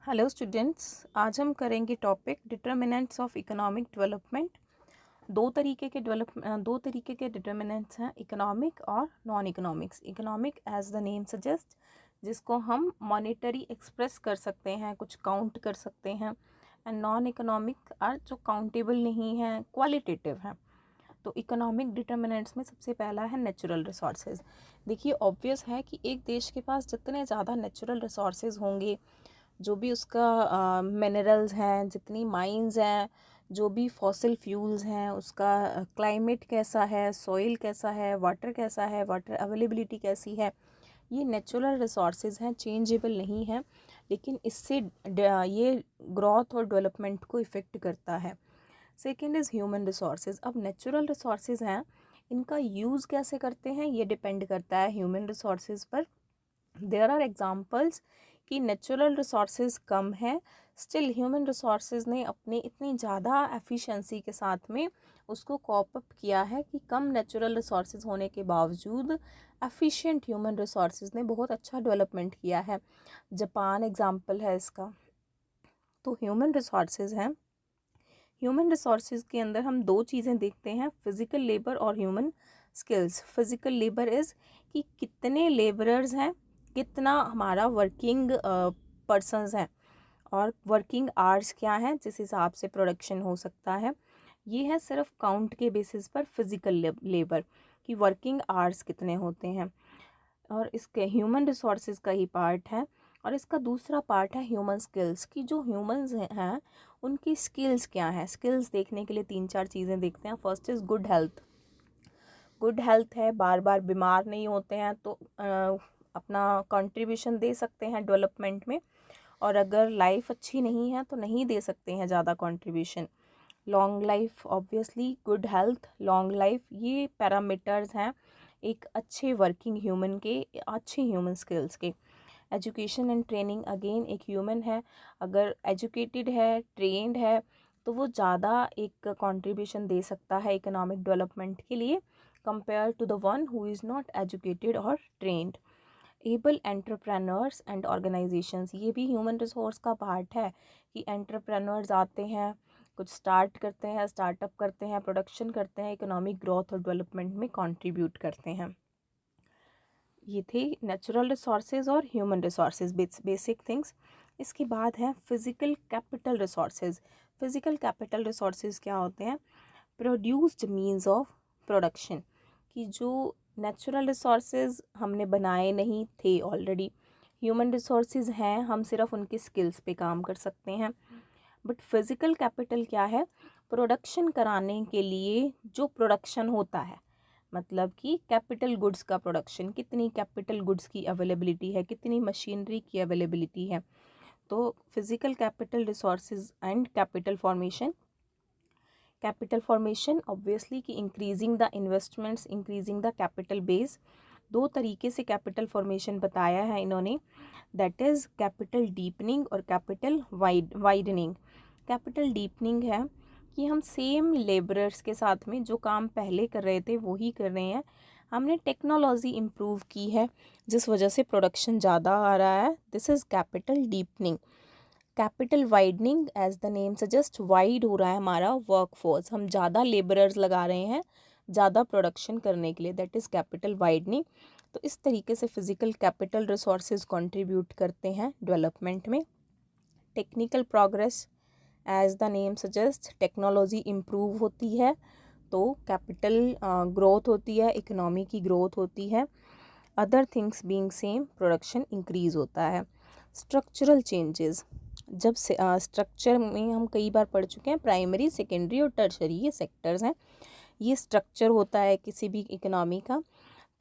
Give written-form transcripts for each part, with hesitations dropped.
Hello students, आज हम करेंगे topic determinants of economic development. दो तरीके के डिटर्मिनेंट्स हैं, इकोनॉमिक और non economics. Economic as the name suggest, जिसको हम मॉनेटरी एक्सप्रेस कर सकते हैं, कुछ काउंट कर सकते हैं। एंड नॉन इकोनॉमिक आर जो काउंटेबल नहीं है, क्वालिटेटिव है। तो इकोनॉमिक डिटर्मिनेंट्स में सबसे पहला है नेचुरल रिसोर्सेज। देखिए, ऑब्वियस है कि एक देश के पास जितने ज़्यादा नेचुरल रिसोर्सेज होंगे, जो भी उसका मिनरल्स हैं, जितनी माइंस हैं, जो भी फॉसिल फ्यूल्स हैं, उसका क्लाइमेट कैसा है, सॉइल कैसा है, वाटर अवेलेबिलिटी कैसी है, ये नेचुरल रिसोर्सेज हैं, चेंजेबल नहीं है। लेकिन इससे ये ग्रोथ और डेवलपमेंट को इफ़ेक्ट करता है। Second is human resources. अब नेचुरल रिसोर्सेज हैं, इनका यूज़ कैसे करते हैं ये डिपेंड करता है ह्यूमन रिसोर्सेज पर। देयर आर एग्जाम्पल्स कि नेचुरल रिसोर्सेज कम है, स्टिल ह्यूमन रिसोर्सेज ने अपने इतनी ज़्यादा एफिशिएंसी के साथ में उसको कॉप अप किया है कि कम नेचुरल रिसोर्सेज होने के बावजूद एफिशिएंट ह्यूमन रिसोर्सेज ने बहुत अच्छा डेवलपमेंट किया है। जापान एग्जाम्पल है इसका। तो ह्यूमन रिसोर्सेज हैं, ह्यूमन रिसोर्सेज के अंदर हम दो चीज़ें देखते हैं, फिज़िकल लेबर और human skills. Physical labour is कि कितने लेबरर्स हैं, कितना हमारा वर्किंग पर्सनस हैं, और वर्किंग आवर्स क्या हैं जिस हिसाब से प्रोडक्शन हो सकता है। ये है सिर्फ काउंट के बेसिस पर फिज़िकल लेबर कि वर्किंग आवर्स कितने होते हैं, और इसके ह्यूमन रिसोर्सेज का ही पार्ट है। और इसका दूसरा पार्ट है ह्यूमन स्किल्स की जो ह्यूमंस हैं उनकी स्किल्स क्या हैं। स्किल्स देखने के लिए तीन चार चीज़ें देखते हैं। First is good health. Good health है, बार बार बीमार नहीं होते हैं, तो अपना कंट्रीब्यूशन दे सकते हैं डेवलपमेंट में। और अगर लाइफ अच्छी नहीं है तो नहीं दे सकते हैं ज़्यादा contribution. Long life, obviously good health, long life, ये पैरामीटर्स हैं एक अच्छे वर्किंग ह्यूमन के, अच्छे ह्यूमन स्किल्स के। एजुकेशन एंड ट्रेनिंग, अगेन एक ह्यूमन है, अगर एजुकेटेड है, ट्रेंड है, तो वो ज़्यादा एक कंट्रीब्यूशन दे सकता है इकोनॉमिक डेवलपमेंट के लिए compare to the one who is not educated और trained. Able entrepreneurs and organisations, ये भी ह्यूमन रिसोर्स का पार्ट है कि एंटरप्रेन्योर्स आते हैं, कुछ स्टार्ट करते हैं, स्टार्टअप करते हैं, प्रोडक्शन करते हैं, इकोनॉमिक ग्रोथ और डेवलपमेंट में कंट्रीब्यूट करते हैं। ये थे नेचुरल रिसोर्सेज और ह्यूमन रिसोर्सेज, बेसिक थिंग्स। इसके बाद है physical capital resources. Physical capital resources क्या होते हैं? प्रोड्यूस्ड मीन्स ऑफ प्रोडक्शन, कि जो नेचुरल रिसोर्सेज हमने बनाए नहीं थे ऑलरेडी, ह्यूमन रिसोर्सेज हैं, हम सिर्फ उनकी स्किल्स पे काम कर सकते हैं। बट फिज़िकल कैपिटल क्या है? प्रोडक्शन कराने के लिए जो प्रोडक्शन होता है, मतलब कि कैपिटल गुड्स का प्रोडक्शन, कितनी कैपिटल गुड्स की अवेलेबिलिटी है, कितनी मशीनरी की अवेलेबिलिटी है। तो physical capital resources and capital formation. Capital formation obviously कि increasing the investments, increasing the capital base. दो तरीके से कैपिटल फॉर्मेशन बताया है इन्होंने, दैट इज़ कैपिटल डीपनिंग और कैपिटल वाइडनिंग। कैपिटल डीपनिंग है कि हम सेम लेबरर्स के साथ में जो काम पहले कर रहे थे वही कर रहे हैं, हमने टेक्नोलॉजी इम्प्रूव की है जिस वजह से प्रोडक्शन ज़्यादा आ रहा है, this is capital deepening. Capital widening, as the name suggest, wide हो रहा है हमारा वर्कफोर्स, हम ज़्यादा लेबरर्स लगा रहे हैं ज़्यादा प्रोडक्शन करने के लिए, दैट इज़ कैपिटल वाइडनिंग। तो इस तरीके से फिज़िकल कैपिटल रिसोर्सेज कंट्रीब्यूट करते हैं डेवलपमेंट में। Technical progress, as the name suggest, technology improve होती है तो कैपिटल ग्रोथ होती है, इकोनॉमी की ग्रोथ होती है। Other things being same, production increase होता है। स्ट्रक्चरल चेंजेस, जब से स्ट्रक्चर में हम कई बार पढ़ चुके हैं, प्राइमरी, सेकेंडरी और टर्शरी, ये सेक्टर्स हैं, ये स्ट्रक्चर होता है किसी भी इकोनॉमी का।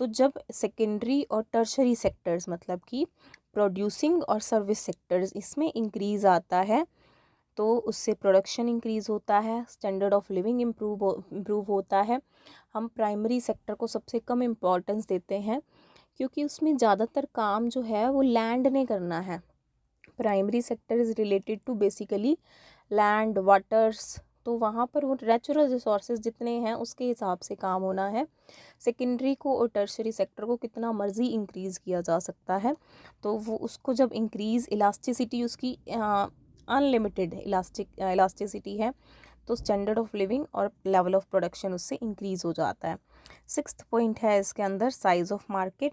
तो जब सेकेंडरी और टर्शरी सेक्टर्स, मतलब कि प्रोड्यूसिंग और सर्विस सेक्टर्स, इसमें इंक्रीज़ आता है तो उससे प्रोडक्शन इंक्रीज़ होता है, स्टैंडर्ड ऑफ लिविंग इम्प्रूव होता है। हम प्राइमरी सेक्टर को सबसे कम इम्पोर्टेंस देते हैं क्योंकि उसमें ज़्यादातर काम जो है वो लैंड ने करना है। Primary sector is related to basically land, waters, तो वहाँ पर वो नेचुरल रिसोर्सेज जितने हैं उसके हिसाब से काम होना है। सेकेंडरी को और टर्शरी सेक्टर को कितना मर्जी इंक्रीज़ किया जा सकता है, तो वो उसको जब इंक्रीज़ इलास्टिसिटी उसकी अनलिमिटेड इलास्टिसिटी है, तो स्टैंडर्ड ऑफ लिविंग और लेवल ऑफ प्रोडक्शन उससे इंक्रीज़ हो जाता है। सिक्स्थ पॉइंट है इसके अंदर size of market.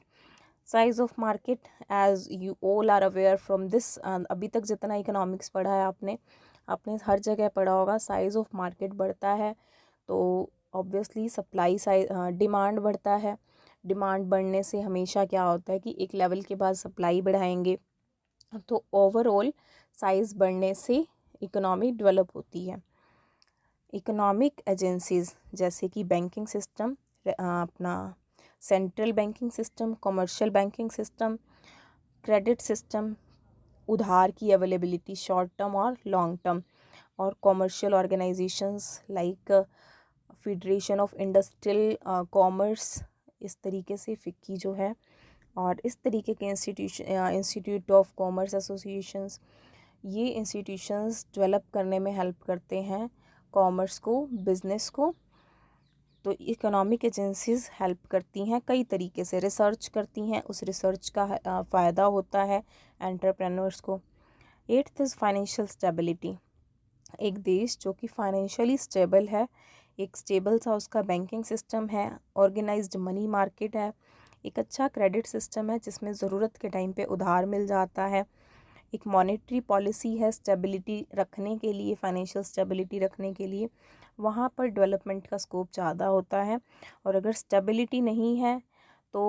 Size of market as you all are aware from this, अभी तक जितना इकोनॉमिक्स पढ़ा है आपने हर जगह पढ़ा होगा, साइज़ ऑफ मार्केट बढ़ता है तो ऑब्वियसली सप्लाई साइज डिमांड बढ़ता है। डिमांड बढ़ने से हमेशा क्या होता है कि एक लेवल के बाद सप्लाई बढ़ाएंगे, तो ओवरऑल साइज़ बढ़ने से इकोनॉमी डेवलप होती है। इकोनॉमिक एजेंसीज़ जैसे कि बैंकिंग सिस्टम, अपना central banking system, commercial banking system, credit system, उधार की अवेलेबिलिटी शॉर्ट टर्म और लॉन्ग टर्म, और commercial organisations like federation of industrial commerce, इस तरीके से फिक्की जो है, और इस तरीके के इंस्टीट्यूट ऑफ कॉमर्स एसोसिएशंस, ये इंस्टीट्यूशंस डेवलप करने में हेल्प करते हैं कॉमर्स को, बिज़नेस को। तो इकोनॉमिक एजेंसीज़ हेल्प करती हैं कई तरीके से, रिसर्च करती हैं, उस रिसर्च का फ़ायदा होता है एंटरप्रेन्योर्स को। Eighth is financial stability. एक देश जो कि फाइनेंशियली स्टेबल है, एक स्टेबल सा उसका बैंकिंग सिस्टम है, ऑर्गेनाइज्ड मनी मार्केट है, एक अच्छा क्रेडिट सिस्टम है जिसमें ज़रूरत के टाइम पे उधार मिल जाता है, एक मॉनेटरी पॉलिसी है स्टेबिलिटी रखने के लिए, फाइनेंशियल स्टेबिलिटी रखने के लिए, वहाँ पर डेवलपमेंट का स्कोप ज़्यादा होता है। और अगर स्टेबिलिटी नहीं है तो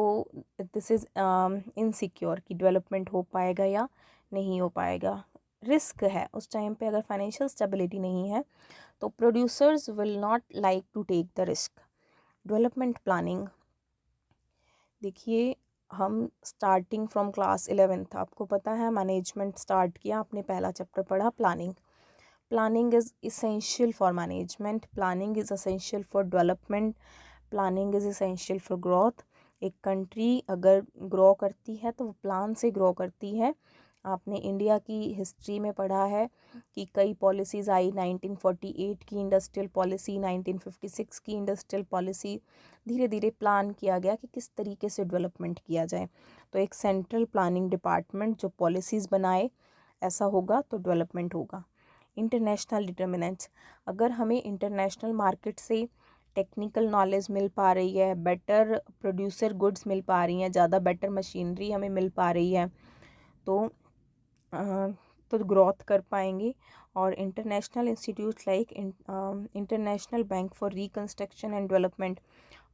दिस इज़ इनसिक्योर कि डेवलपमेंट हो पाएगा या नहीं हो पाएगा, रिस्क है उस टाइम पे। अगर फाइनेंशियल स्टेबिलिटी नहीं है तो producers will not like to take the risk. Development planning, देखिए हम स्टार्टिंग फ्रॉम क्लास 11th आपको पता है मैनेजमेंट स्टार्ट किया, आपने पहला चैप्टर पढ़ा planning. Planning is essential for management, planning is essential for development, planning is essential for growth. एक कंट्री अगर ग्रो करती है तो वो प्लान से ग्रो करती है। आपने इंडिया की हिस्ट्री में पढ़ा है कि कई पॉलिसीज़ आई, 1948 की इंडस्ट्रियल पॉलिसी, 1956 की इंडस्ट्रियल पॉलिसी, धीरे धीरे प्लान किया गया कि किस तरीके से डेवलपमेंट किया जाए। तो एक सेंट्रल प्लानिंग डिपार्टमेंट जो पॉलिसीज़ बनाए, ऐसा होगा तो डेवलपमेंट होगा। इंटरनेशनल डिटर्मिनेंट्स, अगर हमें इंटरनेशनल मार्केट से टेक्निकल नॉलेज मिल पा रही है, बेटर प्रोड्यूसर गुड्स मिल पा रही हैं, ज़्यादा बेटर मशीनरी हमें मिल पा रही है, तो ग्रोथ कर पाएंगे। और international institutes like international bank for reconstruction and development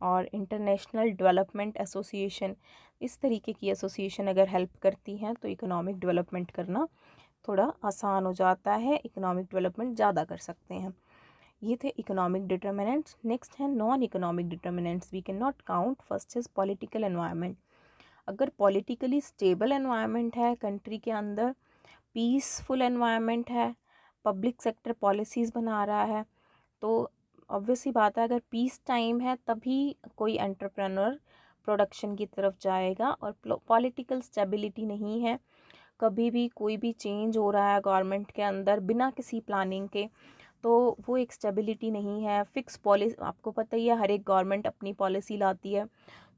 और इंटरनेशनल डेवलपमेंट एसोसिएशन, इस तरीके की एसोसिएशन अगर हेल्प करती हैं तो इकोनॉमिक डेवलपमेंट करना थोड़ा आसान हो जाता है, इकोनॉमिक डेवलपमेंट ज़्यादा कर सकते हैं। ये थे इकोनॉमिक डिटर्मिनेंट्स। नेक्स्ट है non economic determinants we can not count. First is political environment. अगर पॉलिटिकली स्टेबल एनवायरनमेंट है कंट्री के अंदर, पीसफुल एनवायरनमेंट है, पब्लिक सेक्टर पॉलिसीज़ बना रहा है, तो ऑब्वियस ही बात है अगर पीस टाइम है तभी कोई एंटरप्रेन्योर प्रोडक्शन की तरफ जाएगा। और पॉलिटिकल स्टेबिलिटी नहीं है, कभी भी कोई भी चेंज हो रहा है गवर्नमेंट के अंदर बिना किसी प्लानिंग के, तो वो एक स्टेबिलिटी नहीं है। फिक्स पॉलिसी, आपको पता ही है हर एक गवर्नमेंट अपनी पॉलिसी लाती है,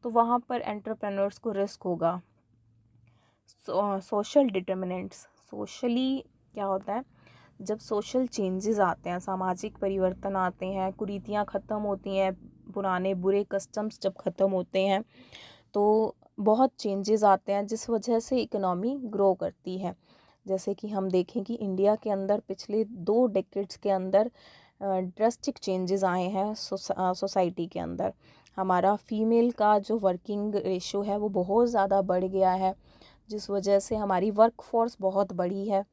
तो वहाँ पर एंटरप्रेन्योर्स को रिस्क होगा। सोशल डिटर्मिनेंट्स, सोशली क्या होता है, जब सोशल चेंजेस आते हैं, सामाजिक परिवर्तन आते हैं, कुरीतियाँ ख़त्म होती हैं, पुराने बुरे कस्टम्स जब ख़त्म होते हैं तो बहुत चेंजेस आते हैं जिस वजह से इकोनॉमी ग्रो करती है। जैसे कि हम देखें कि इंडिया के अंदर पिछले 2 डेकेड्स के अंदर ड्रास्टिक चेंजेस आए हैं सोसाइटी के अंदर। हमारा फीमेल का जो वर्किंग रेशो है वो बहुत ज़्यादा बढ़ गया है, जिस वजह से हमारी वर्क फोर्स बहुत बड़ी है।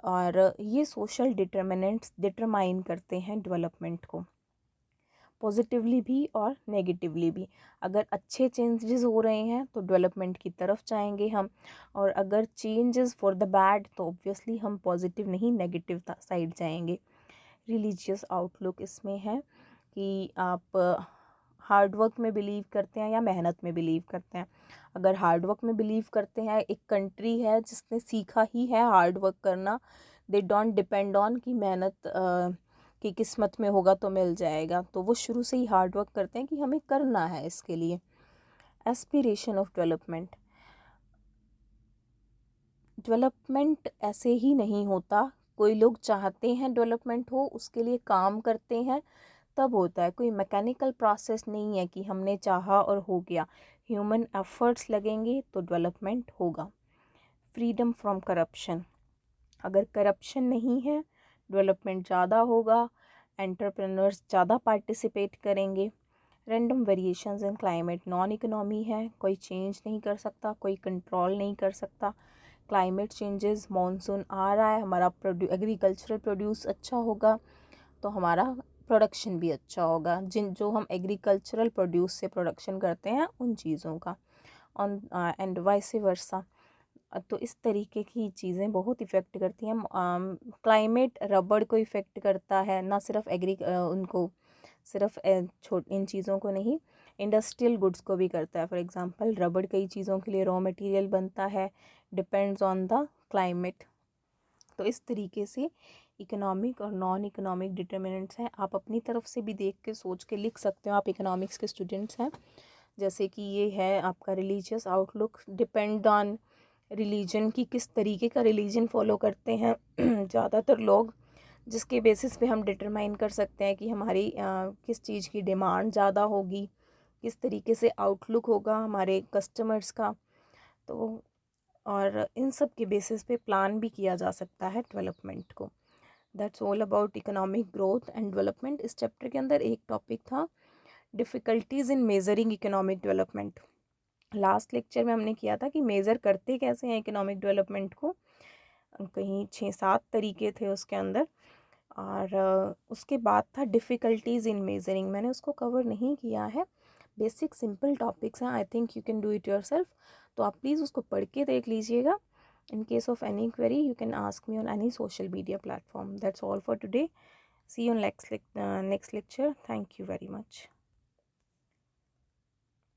और ये सोशल डिटर्मिनेंट्स डिटरमाइन करते हैं डेवलपमेंट को, पॉजिटिवली भी और नेगेटिवली भी। अगर अच्छे चेंजेस हो रहे हैं तो डेवलपमेंट की तरफ जाएंगे हम, और अगर चेंजेस फॉर द बैड तो ऑब्वियसली हम पॉजिटिव नहीं नेगेटिव साइड जाएंगे। रिलीजियस आउटलुक इसमें है कि आप हार्ड वर्क में बिलीव करते हैं या मेहनत में बिलीव करते हैं। अगर हार्ड वर्क में बिलीव करते हैं, एक कंट्री है जिसने सीखा ही है हार्ड वर्क करना, दे डोंट डिपेंड ऑन कि मेहनत कि किस्मत में होगा तो मिल जाएगा, तो वो शुरू से ही हार्ड वर्क करते हैं कि हमें करना है इसके लिए। एस्पिरेशन ऑफ डेवलपमेंट, डेवलपमेंट ऐसे ही नहीं होता, कोई लोग चाहते हैं डेवलपमेंट हो, उसके लिए काम करते हैं तब होता है। कोई मैकेनिकल प्रोसेस नहीं है कि हमने चाहा और हो गया, ह्यूमन एफर्ट्स लगेंगे तो डेवलपमेंट होगा। फ्रीडम फ्रॉम करप्शन, अगर करप्शन नहीं है डेवलपमेंट ज़्यादा होगा, एंटरप्रेन्योर्स ज़्यादा पार्टिसिपेट करेंगे। Random variations in climate, non economy है, कोई चेंज नहीं कर सकता, कोई कंट्रोल नहीं कर सकता। क्लाइमेट चेंजेस, मॉनसून आ रहा है, हमारा एग्रीकल्चरल प्रोड्यूस अच्छा होगा तो हमारा प्रोडक्शन भी अच्छा होगा, जो हम एग्रीकल्चरल प्रोड्यूस से प्रोडक्शन करते हैं उन चीज़ों का, ऑन एंड वाइस वर्सा। तो इस तरीके की चीज़ें बहुत इफ़ेक्ट करती हैं। क्लाइमेट रबड़ को इफ़ेक्ट करता है, ना सिर्फ उनको सिर्फ इन चीज़ों को नहीं, इंडस्ट्रियल गुड्स को भी करता है। फॉर एग्जांपल रबड़ कई चीज़ों के लिए रॉ मटेरियल बनता है, डिपेंड्स ऑन द क्लाइमेट। तो इस तरीके से इकोनॉमिक और नॉन इकोनॉमिक डिटर्मिनेंट्स हैं। आप अपनी तरफ से भी देख के सोच के लिख सकते हो, आप इकोनॉमिक्स के स्टूडेंट्स हैं। जैसे कि ये है आपका religious outlook, depend on religion की, किस तरीके का रिलीजन फॉलो करते हैं ज़्यादातर लोग, जिसके बेसिस पे हम डिटरमाइन कर सकते हैं कि हमारी किस चीज़ की डिमांड ज़्यादा होगी, किस तरीके से आउटलुक होगा हमारे कस्टमर्स का। तो और इन सब के बेसिस पे प्लान भी किया जा सकता है डेवलपमेंट को। That's all about economic growth and development. इस चैप्टर के अंदर एक टॉपिक था difficulties in measuring economic development. Last lecture में हमने किया था कि मेज़र करते कैसे हैं इकोनॉमिक डेवलपमेंट को, कहीं 6-7 तरीके थे उसके अंदर। और उसके बाद था डिफ़िकल्टीज़ इन मेजरिंग, मैंने उसको कवर नहीं किया है। बेसिक सिंपल टॉपिक्स हैं, I think you can do it yourself. तो आप प्लीज़ उसको पढ़ के देख लीजिएगा। In case of any query, you can ask me on any social media platform. That's all for today. See you on next lecture. Thank you very much.